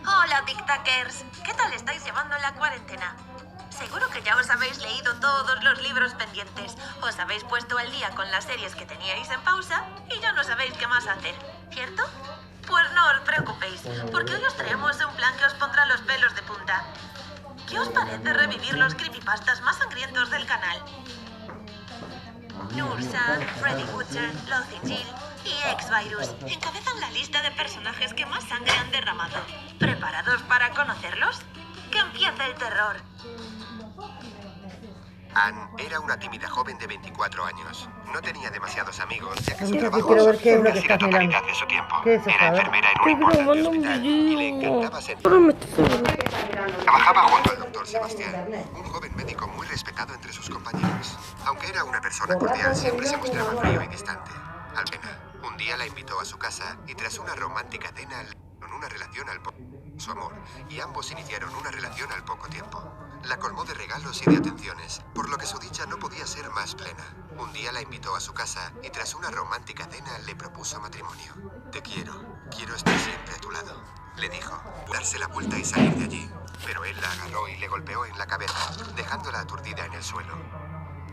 Hola, TikTokers. ¿Qué tal estáis llevando la cuarentena? Seguro que ya os habéis leído todos los libros pendientes, os habéis puesto al día con las series que teníais en pausa y ya no sabéis qué más hacer, ¿cierto? Pues no os preocupéis, porque hoy os traemos un plan que os pondrá los pelos de punta. ¿Qué os parece revivir los creepypastas más sangrientos del canal? Nursa, Freddy Butcher, Lothing Jill y X-Virus encabezan la lista de personajes que más sangre han derramado. ¿Preparados para conocerlos? ¡Que empiece el terror! Anne era una tímida joven de 24 años. No tenía demasiados amigos, ya que su Yo trabajo quiero ver qué es lo que casi la estás mirando. totalidad de su tiempo. ¿Qué es eso? Era A ver. enfermera en un Estoy importante grabando un hospital y le video. encantaba sentir. Pero me está sobrando. Trabajaba junto al doctor Sebastián, un joven médico muy respetado entre sus compañeros. Aunque era una persona cordial, siempre se mostraba frío y distante. Alpena, un día la invitó a su casa y tras una romántica cena, con una relación al poco su amor, y ambos iniciaron una relación al poco tiempo. La colmó de regalos y de atenciones, por lo que su dicha no podía ser más plena. Un día la invitó a su casa y tras una romántica cena le propuso matrimonio. Te quiero estar siempre a tu lado, le dijo. Darse la vuelta y salir de allí, pero él la agarró y le golpeó en la cabeza, dejándola aturdida en el suelo.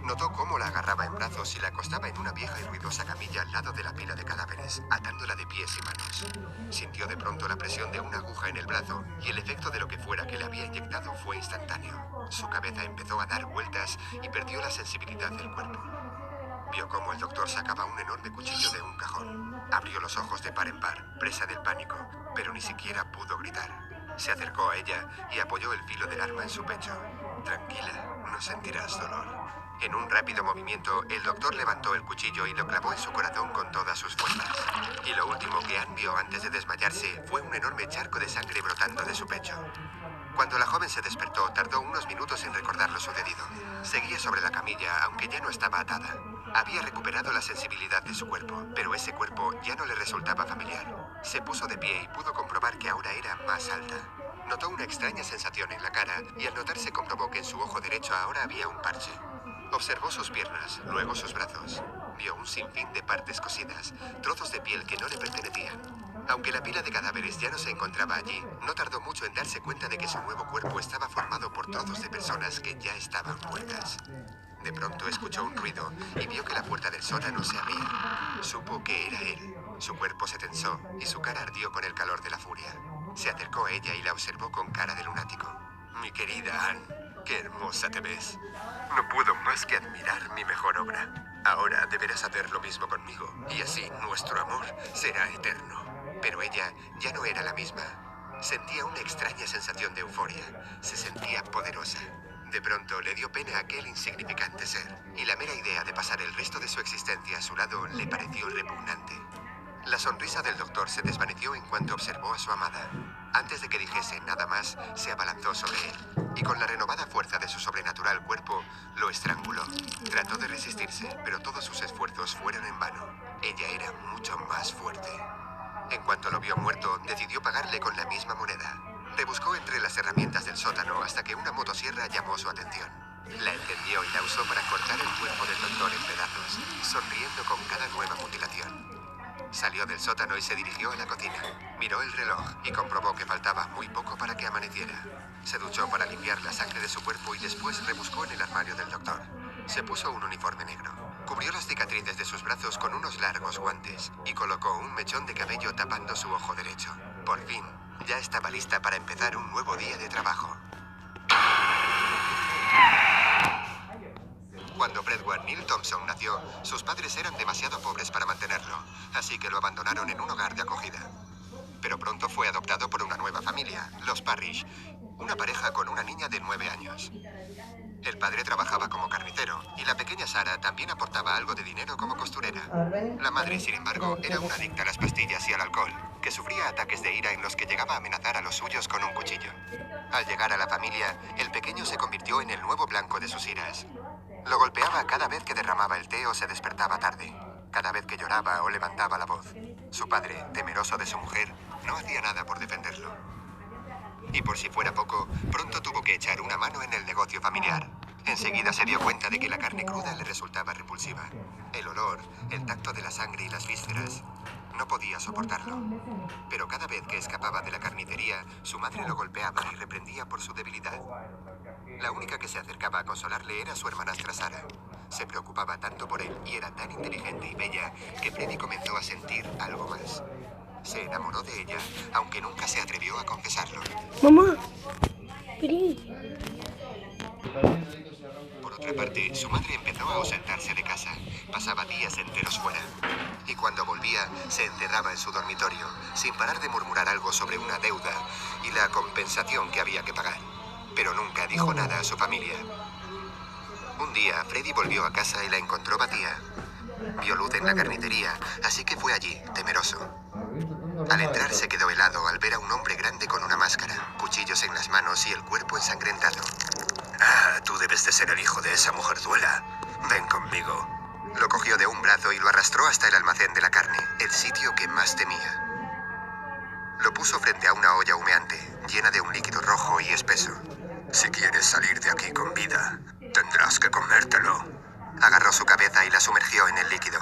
Notó cómo la agarraba en brazos y la acostaba en una vieja y ruidosa camilla al lado de la pila de cadáveres, atándola de pies y manos. Sintió de pronto la presión de una aguja en el brazo y el efecto de lo que fuera que le había inyectado fue instantáneo. Su cabeza empezó a dar vueltas y perdió la sensibilidad del cuerpo. Vio cómo el doctor sacaba un enorme cuchillo de un cajón. Abrió los ojos de par en par, presa del pánico, pero ni siquiera pudo gritar. Se acercó a ella y apoyó el filo del arma en su pecho. Tranquila, no sentirás dolor. En un rápido movimiento, el doctor levantó el cuchillo y lo clavó en su corazón con todas sus fuerzas. Y lo último que Anne vio antes de desmayarse fue un enorme charco de sangre brotando de su pecho. Cuando la joven se despertó, tardó unos minutos en recordar lo sucedido. Seguía sobre la camilla, aunque ya no estaba atada. Había recuperado la sensibilidad de su cuerpo, pero ese cuerpo ya no le resultaba familiar. Se puso de pie y pudo comprobar que ahora era más alta. Notó una extraña sensación en la cara y al notarse comprobó que en su ojo derecho ahora había un parche. Observó sus piernas, luego sus brazos. Vio un sinfín de partes cosidas, trozos de piel que no le pertenecían. Aunque la pila de cadáveres ya no se encontraba allí, no tardó mucho en darse cuenta de que su nuevo cuerpo estaba formado por trozos de personas que ya estaban muertas. De pronto escuchó un ruido y vio que la puerta del sótano se abría. Supo que era él. Su cuerpo se tensó y su cara ardió con el calor de la furia. Se acercó a ella y la observó con cara de lunático. Mi querida Anne, qué hermosa te ves. No puedo más que admirar mi mejor obra. Ahora deberás hacer lo mismo conmigo y así nuestro amor será eterno. Pero ella ya no era la misma. Sentía una extraña sensación de euforia. Se sentía poderosa. De pronto le dio pena a aquel insignificante ser, y la mera idea de pasar el resto de su existencia a su lado le pareció repugnante. La sonrisa del doctor se desvaneció en cuanto observó a su amada. Antes de que dijese nada más, se abalanzó sobre él, y con la renovada fuerza de su sobrenatural cuerpo, lo estranguló. Trató de resistirse, pero todos sus esfuerzos fueron en vano. Ella era mucho más fuerte. En cuanto lo vio muerto, decidió pagarle con la misma moneda. Rebuscó entre las herramientas del sótano hasta que una motosierra llamó su atención. La encendió y la usó para cortar el cuerpo del doctor en pedazos, sonriendo con cada nueva mutilación. Salió del sótano y se dirigió a la cocina. Miró el reloj y comprobó que faltaba muy poco para que amaneciera. Se duchó para limpiar la sangre de su cuerpo y después rebuscó en el armario del doctor. Se puso un uniforme negro. Cubrió las cicatrices de sus brazos con unos largos guantes y colocó un mechón de cabello tapando su ojo derecho. Por fin, ya estaba lista para empezar un nuevo día de trabajo. Cuando Bradward Neil Thompson nació, sus padres eran demasiado pobres para mantenerlo, así que lo abandonaron en un hogar de acogida. Pero pronto fue adoptado por una nueva familia, los Parrish, una pareja con una niña de 9 años. El padre trabajaba como carnicero y la pequeña Sarah también aportaba algo de dinero como costurera. La madre, sin embargo, era una adicta a las pastillas y al alcohol, que sufría ataques de ira en los que llegaba a amenazar a los suyos con un cuchillo. Al llegar a la familia, el pequeño se convirtió en el nuevo blanco de sus iras. Lo golpeaba cada vez que derramaba el té o se despertaba tarde, cada vez que lloraba o levantaba la voz. Su padre, temeroso de su mujer, no hacía nada por defenderlo. Y por si fuera poco, pronto tuvo que echar una mano en el negocio familiar. Enseguida se dio cuenta de que la carne cruda le resultaba repulsiva. El olor, el tacto de la sangre y las vísceras. No podía soportarlo. Pero cada vez que escapaba de la carnicería, su madre lo golpeaba y reprendía por su debilidad. La única que se acercaba a consolarle era su hermanastra Sara. Se preocupaba tanto por él y era tan inteligente y bella que Freddy comenzó a sentir algo más. Se enamoró de ella, aunque nunca se atrevió a confesarlo. Mamá, Pri. Por otra parte, su madre empezó a ausentarse de casa. Pasaba días enteros fuera. Y cuando volvía, se encerraba en su dormitorio, sin parar de murmurar algo sobre una deuda y la compensación que había que pagar. Pero nunca dijo nada a su familia. Un día, Freddy volvió a casa y la encontró vacía. Vio luz en la carnicería, así que fue allí, temeroso. Al entrar se quedó helado al ver a un hombre grande con una máscara, cuchillos en las manos y el cuerpo ensangrentado. Ah, tú debes de ser el hijo de esa mujerzuela. Ven conmigo. Lo cogió de un brazo y lo arrastró hasta el almacén de la carne, el sitio que más temía. Lo puso frente a una olla humeante, llena de un líquido rojo y espeso. Si quieres salir de aquí con vida, tendrás que comértelo. Agarró su cabeza y la sumergió en el líquido.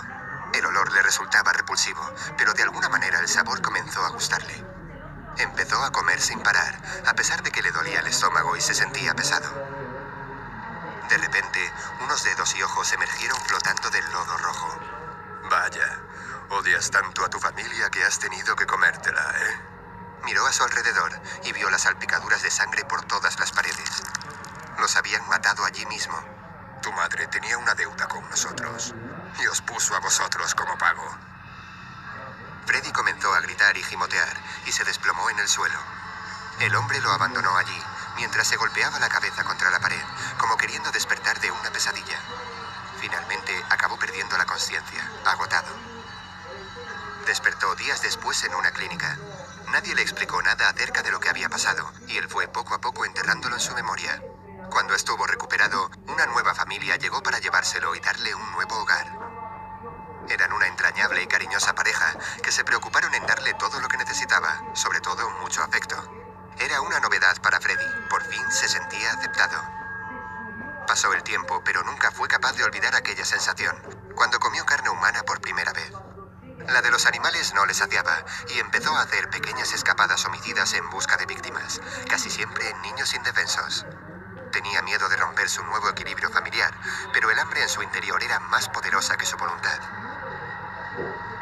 El olor le resultaba repulsivo, pero de alguna manera el sabor comenzó a gustarle. Empezó a comer sin parar, a pesar de que le dolía el estómago y se sentía pesado. De repente, unos dedos y ojos emergieron flotando del lodo rojo. Vaya, odias tanto a tu familia que has tenido que comértela, ¿eh? Miró a su alrededor y vio las salpicaduras de sangre por todas las paredes. Los habían matado allí mismo. Tu madre tenía una deuda con nosotros y os puso a vosotros como pago. Freddy comenzó a gritar y gimotear y se desplomó en el suelo. El hombre lo abandonó allí mientras se golpeaba la cabeza contra la pared, como queriendo despertar de una pesadilla. Finalmente acabó perdiendo la conciencia, agotado. Despertó días después en una clínica. Nadie le explicó nada acerca de lo que había pasado y él fue poco a poco enterrándolo en su memoria. Cuando estuvo recuperado, una nueva familia llegó para llevárselo y darle un nuevo hogar. Eran una entrañable y cariñosa pareja que se preocuparon en darle todo lo que necesitaba, sobre todo mucho afecto. Era una novedad para Freddy, por fin se sentía aceptado. Pasó el tiempo, pero nunca fue capaz de olvidar aquella sensación, cuando comió carne humana por primera vez. La de los animales no le saciaba y empezó a hacer pequeñas escapadas homicidas en busca de víctimas, casi siempre en niños indefensos. Tenía miedo de romper su nuevo equilibrio familiar, pero el hambre en su interior era más poderosa que su voluntad.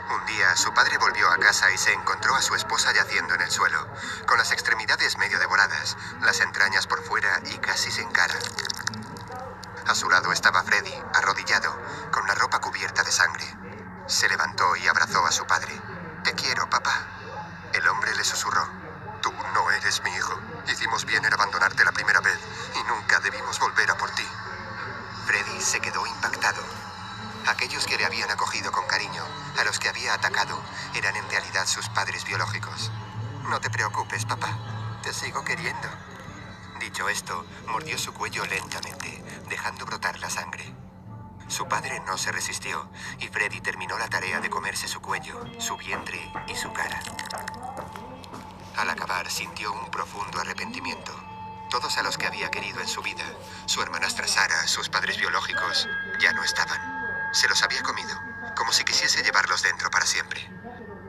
Un día, su padre volvió a casa y se encontró a su esposa yaciendo en el suelo, con las extremidades medio devoradas, las entrañas por fuera y casi sin cara. A su lado estaba Freddy, arrodillado, con la ropa cubierta de sangre. Se levantó y abrazó a su padre. «Te quiero, papá». El hombre le susurró. «Tú no eres mi hijo. Hicimos bien en abandonarte la primera vez y nunca debimos volver a por ti». Freddy se quedó impactado. Aquellos que le habían acogido con cariño, a los que había atacado, eran en realidad sus padres biológicos. «No te preocupes, papá. Te sigo queriendo». Dicho esto, mordió su cuello lentamente, dejando brotar la sangre. Su padre no se resistió, y Freddy terminó la tarea de comerse su cuello, su vientre y su cara. Al acabar, sintió un profundo arrepentimiento. Todos a los que había querido en su vida, su hermanastra Sara, sus padres biológicos, ya no estaban. Se los había comido, como si quisiese llevarlos dentro para siempre.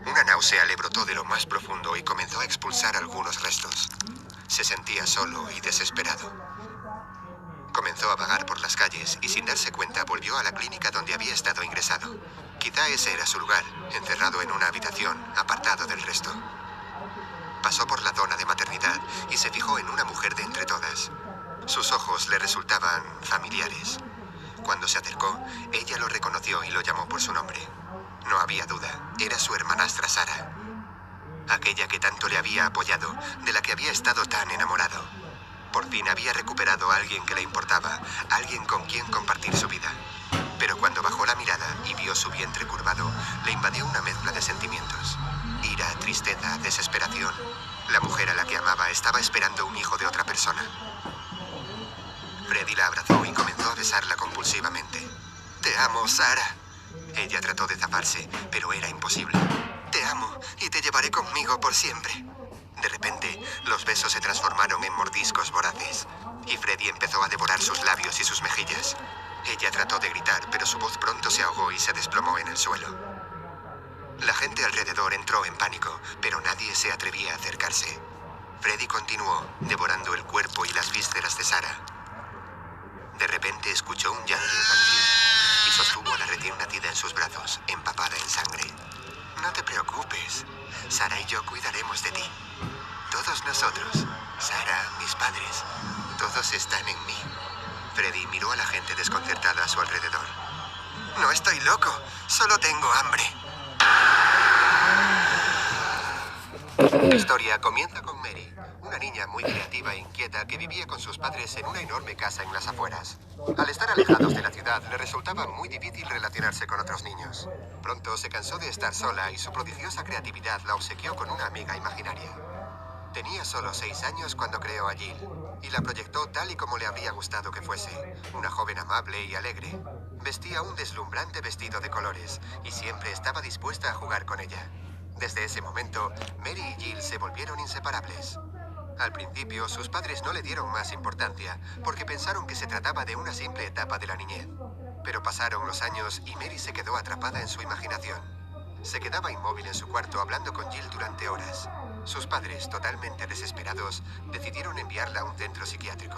Una náusea le brotó de lo más profundo y comenzó a expulsar algunos restos. Se sentía solo y desesperado. Comenzó a vagar por las calles y sin darse cuenta volvió a la clínica donde había estado ingresado. Quizá ese era su lugar, encerrado en una habitación, apartado del resto. Pasó por la zona de maternidad y se fijó en una mujer de entre todas. Sus ojos le resultaban familiares. Cuando se acercó, ella lo reconoció y lo llamó por su nombre. No había duda, era su hermanastra Sara. Aquella que tanto le había apoyado, de la que había estado tan enamorado. Por fin había recuperado a alguien que le importaba, alguien con quien compartir su vida. Pero cuando bajó la mirada y vio su vientre curvado, le invadió una mezcla de sentimientos. Ira, tristeza, desesperación. La mujer a la que amaba estaba esperando un hijo de otra persona. Freddy la abrazó y comenzó a besarla compulsivamente. «Te amo, Sara». Ella trató de zafarse, pero era imposible. «Te amo y te llevaré conmigo por siempre». De repente, los besos se transformaron en mordiscos voraces. y Freddy empezó a devorar sus labios y sus mejillas. Ella trató de gritar, pero su voz pronto se ahogó y se desplomó en el suelo. La gente alrededor entró en pánico, pero nadie se atrevía a acercarse. Freddy continuó, devorando el cuerpo y las vísceras de Sarah. De repente escuchó un llanto infantil y sostuvo a la recién nacida en sus brazos, empapada en sangre. No te preocupes, Sarah y yo cuidaremos de ti. Todos nosotros, Sarah, mis padres, todos están en mí. Freddy miró a la gente desconcertada a su alrededor. No estoy loco, solo tengo hambre. La historia comienza con Mary, una niña muy creativa e inquieta que vivía con sus padres en una enorme casa en las afueras. Al estar alejados de la ciudad, le resultaba muy difícil relacionarse con otros niños. Pronto se cansó de estar sola y su prodigiosa creatividad la obsequió con una amiga imaginaria. Tenía solo 6 años cuando creó a Jill, y la proyectó tal y como le habría gustado que fuese, una joven amable y alegre. Vestía un deslumbrante vestido de colores, y siempre estaba dispuesta a jugar con ella. Desde ese momento, Mary y Jill se volvieron inseparables. Al principio, sus padres no le dieron más importancia, porque pensaron que se trataba de una simple etapa de la niñez. Pero pasaron los años y Mary se quedó atrapada en su imaginación. Se quedaba inmóvil en su cuarto hablando con Jill durante horas. Sus padres, totalmente desesperados, decidieron enviarla a un centro psiquiátrico.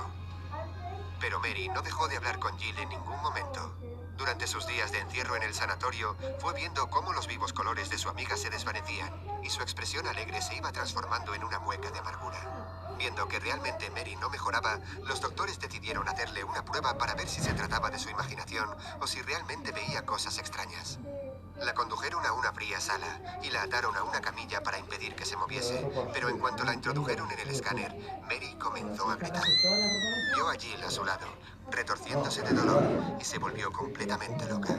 Pero Mary no dejó de hablar con Jill en ningún momento. Durante sus días de encierro en el sanatorio, fue viendo cómo los vivos colores de su amiga se desvanecían y su expresión alegre se iba transformando en una mueca de amargura. Viendo que realmente Mary no mejoraba, los doctores decidieron hacerle una prueba para ver si se trataba de su imaginación o si realmente veía cosas extrañas. La condujeron a una fría sala y la ataron a una camilla para impedir que se moviese, pero en cuanto la introdujeron en el escáner, Mary comenzó a gritar. Vio a Jill a su lado, retorciéndose de dolor, y se volvió completamente loca.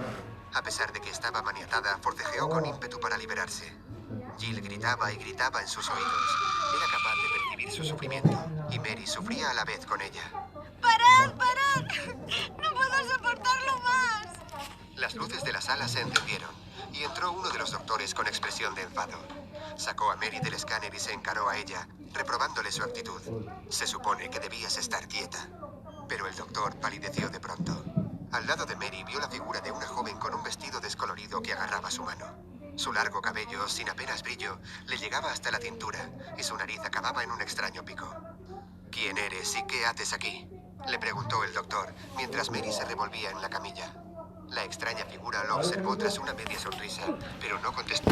A pesar de que estaba maniatada, forcejeó con ímpetu para liberarse. Jill gritaba y gritaba en sus oídos. Era capaz de percibir su sufrimiento, y Mary sufría a la vez con ella. ¡Parad, parad! ¡No puedo soportarlo más! Las luces de la sala se encendieron, y entró uno de los doctores con expresión de enfado. Sacó a Mary del escáner y se encaró a ella, reprobándole su actitud. Se supone que debías estar quieta. Pero el doctor palideció de pronto. Al lado de Mary vio la figura de una joven con un vestido descolorido que agarraba su mano. Su largo cabello, sin apenas brillo, le llegaba hasta la cintura, y su nariz acababa en un extraño pico. ¿Quién eres y qué haces aquí?, le preguntó el doctor, mientras Mary se revolvía en la camilla. La extraña figura lo observó tras una media sonrisa, pero no contestó.